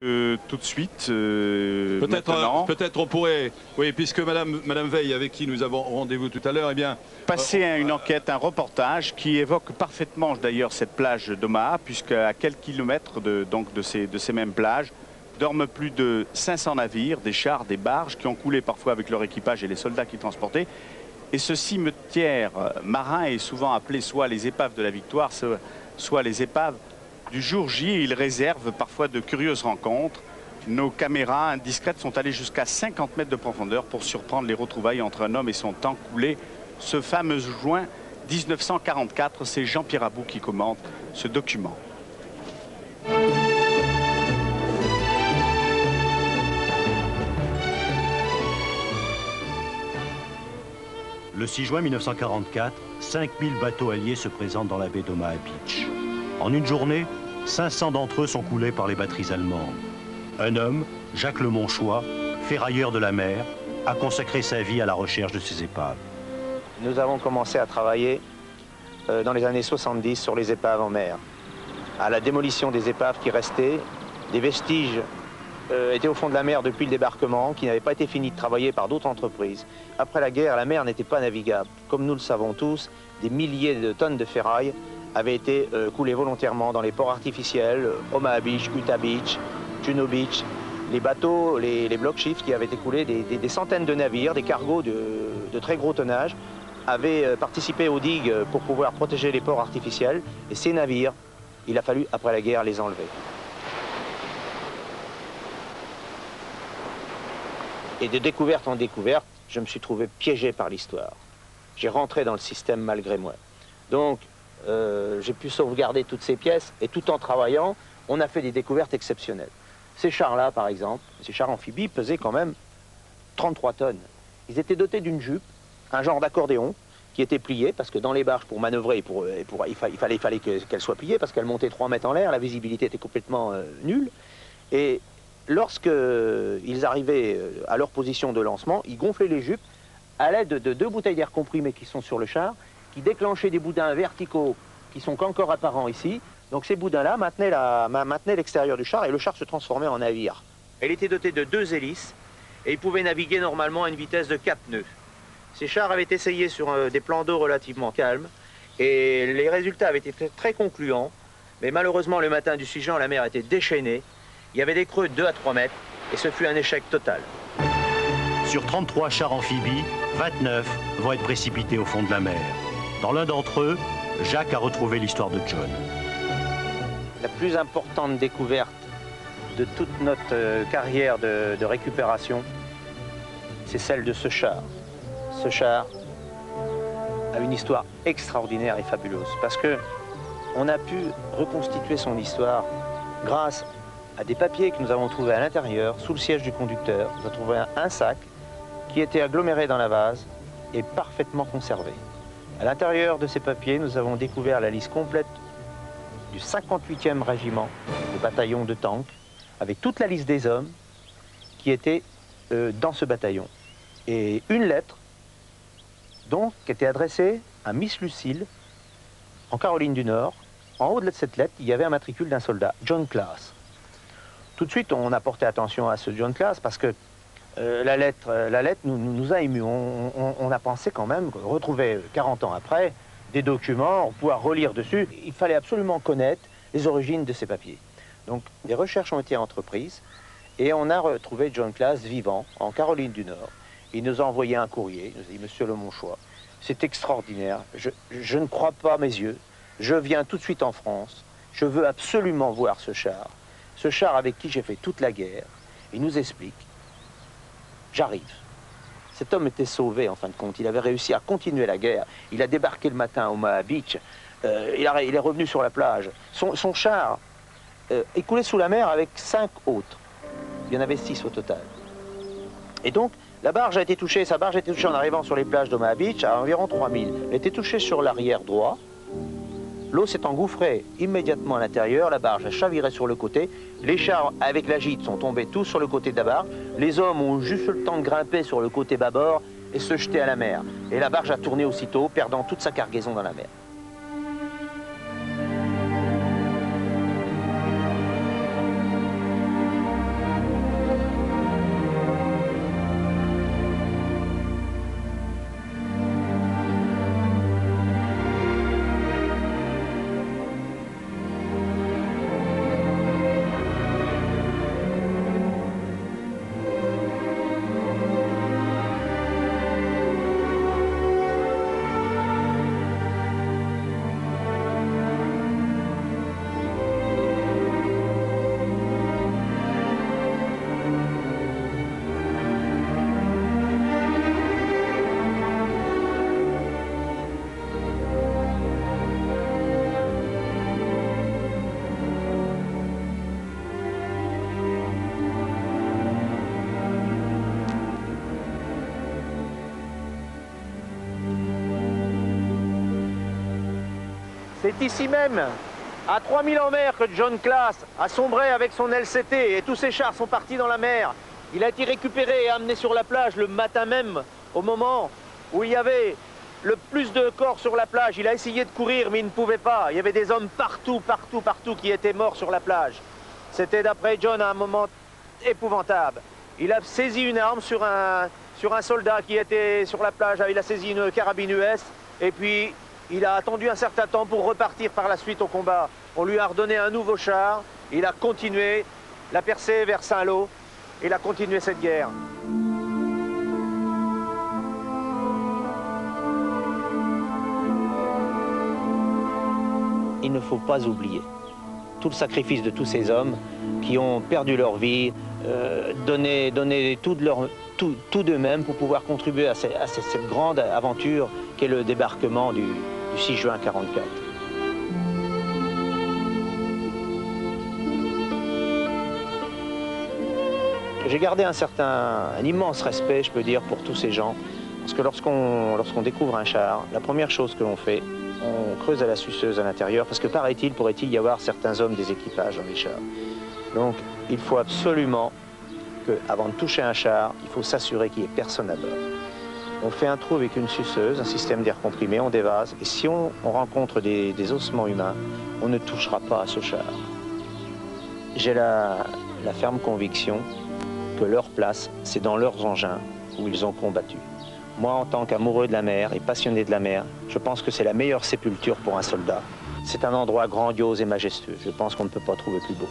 Tout de suite, Peut-être on pourrait, oui, puisque Madame Veil, avec qui nous avons rendez-vous tout à l'heure, eh bien... passer à une enquête, un reportage qui évoque parfaitement d'ailleurs cette plage d'Omaha, puisqu'à quelques kilomètres de ces mêmes plages, dorment plus de 500 navires, des chars, des barges qui ont coulé parfois avec leur équipage et les soldats qui transportaient. Et ce cimetière marin est souvent appelé soit les épaves de la victoire, soit les épaves du jour J. Il réserve parfois de curieuses rencontres. Nos caméras indiscrètes sont allées jusqu'à 50 mètres de profondeur pour surprendre les retrouvailles entre un homme et son temps coulé. Ce fameux juin 1944, c'est Jean-Pierre Abou qui commente ce document. Le 6 juin 1944, 5000 bateaux alliés se présentent dans la baie d'Omaha Beach. En une journée, 500 d'entre eux sont coulés par les batteries allemandes. Un homme, Jacques Le Monchois, ferrailleur de la mer, a consacré sa vie à la recherche de ces épaves. Nous avons commencé à travailler dans les années 70 sur les épaves en mer. À la démolition des épaves qui restaient, des vestiges étaient au fond de la mer depuis le débarquement, qui n'avaient pas été finis de travailler par d'autres entreprises. Après la guerre, la mer n'était pas navigable. Comme nous le savons tous, des milliers de tonnes de ferraille avaient été coulées volontairement dans les ports artificiels, Omaha Beach, Utah Beach, Juno Beach. Les bateaux, les block ships qui avaient été coulés, des centaines de navires, des cargos de très gros tonnage, avaient participé aux digues pour pouvoir protéger les ports artificiels. Et ces navires, il a fallu, après la guerre, les enlever. Et de découverte en découverte, je me suis trouvé piégé par l'histoire. J'ai rentré dans le système malgré moi. Donc, j'ai pu sauvegarder toutes ces pièces et tout en travaillant, on a fait des découvertes exceptionnelles. Ces chars-là, par exemple, ces chars amphibies pesaient quand même 33 tonnes. Ils étaient dotés d'une jupe, un genre d'accordéon, qui était plié, parce que dans les barges, pour manœuvrer, il fallait qu'elle soit pliée, parce qu'elle montait 3 mètres en l'air, la visibilité était complètement nulle. Et lorsqu'ils arrivaient à leur position de lancement, ils gonflaient les jupes à l'aide de 2 bouteilles d'air comprimé qui sont sur le char, qui déclenchaient des boudins verticaux qui sont encore apparents ici. Donc ces boudins-là maintenaient l'extérieur du char et le char se transformait en navire. Elle était dotée de 2 hélices et il pouvait naviguer normalement à une vitesse de 4 nœuds. Ces chars avaient essayé sur des plans d'eau relativement calmes et les résultats avaient été très concluants. Mais malheureusement, le matin du 6 juin, la mer était déchaînée. Il y avait des creux de 2 à 3 mètres et ce fut un échec total. Sur 33 chars amphibies, 29 vont être précipités au fond de la mer. Dans l'un d'entre eux, Jacques a retrouvé l'histoire de John. La plus importante découverte de toute notre carrière de récupération, c'est celle de ce char. Ce char a une histoire extraordinaire et fabuleuse parce que on a pu reconstituer son histoire grâce à des papiers que nous avons trouvés à l'intérieur, sous le siège du conducteur. Nous avons trouvé un sac qui était aggloméré dans la vase et parfaitement conservé. À l'intérieur de ces papiers, nous avons découvert la liste complète du 58e régiment de bataillon de tanks, avec toute la liste des hommes qui étaient dans ce bataillon. Et une lettre, donc, qui était adressée à Miss Lucille, en Caroline du Nord. En haut de cette lettre, il y avait un matricule d'un soldat, John Class. Tout de suite, on a porté attention à ce John Class parce que la lettre nous a émus. On a pensé quand même retrouver 40 ans après des documents, pouvoir relire dessus. Il fallait absolument connaître les origines de ces papiers. Donc des recherches ont été entreprises et on a retrouvé John Class vivant en Caroline du Nord. Il nous a envoyé un courrier, il nous a dit « Monsieur Le Monchois, c'est extraordinaire, je ne crois pas mes yeux, je viens tout de suite en France, je veux absolument voir ce char avec qui j'ai fait toute la guerre. » Il nous explique. J'arrive. Cet homme était sauvé en fin de compte. Il avait réussi à continuer la guerre. Il a débarqué le matin à Omaha Beach. Il est revenu sur la plage. Son char est coulé sous la mer avec 5 autres. Il y en avait 6 au total. Et donc, sa barge a été touchée en arrivant sur les plages d'Omaha Beach à environ 3000. Elle a été touchée sur l'arrière droit. L'eau s'est engouffrée immédiatement à l'intérieur, la barge a chaviré sur le côté, les chars avec la gîte sont tombés tous sur le côté de la barge, les hommes ont juste le temps de grimper sur le côté bâbord et se jeter à la mer. Et la barge a tourné aussitôt, perdant toute sa cargaison dans la mer. C'est ici même, à 3000 en mer, que John Class a sombré avec son LCT et tous ses chars sont partis dans la mer. Il a été récupéré et amené sur la plage le matin même, au moment où il y avait le plus de corps sur la plage. Il a essayé de courir, mais il ne pouvait pas. Il y avait des hommes partout qui étaient morts sur la plage. C'était, d'après John, un moment épouvantable. Il a saisi une arme sur un soldat qui était sur la plage. Il a saisi une carabine US et puis il a attendu un certain temps pour repartir par la suite au combat. On lui a redonné un nouveau char. Il a continué la percée vers Saint-Lô. Il a continué cette guerre. Il ne faut pas oublier tout le sacrifice de tous ces hommes qui ont perdu leur vie, donné tout d'eux-mêmes pour pouvoir contribuer à cette grande aventure qu'est le débarquement du 6 juin 1944. J'ai gardé un immense respect, je peux dire, pour tous ces gens, parce que lorsqu'on découvre un char, la première chose que l'on fait, on creuse à la suceuse à l'intérieur, parce que pourrait-il y avoir certains hommes des équipages dans les chars. Donc il faut absolument qu'avant de toucher un char, il faut s'assurer qu'il n'y ait personne à bord. On fait un trou avec une suceuse, un système d'air comprimé, on dévase, et si on rencontre des ossements humains, on ne touchera pas à ce char. J'ai la ferme conviction que leur place, c'est dans leurs engins où ils ont combattu. Moi, en tant qu'amoureux de la mer et passionné de la mer, je pense que c'est la meilleure sépulture pour un soldat. C'est un endroit grandiose et majestueux. Je pense qu'on ne peut pas trouver plus beau.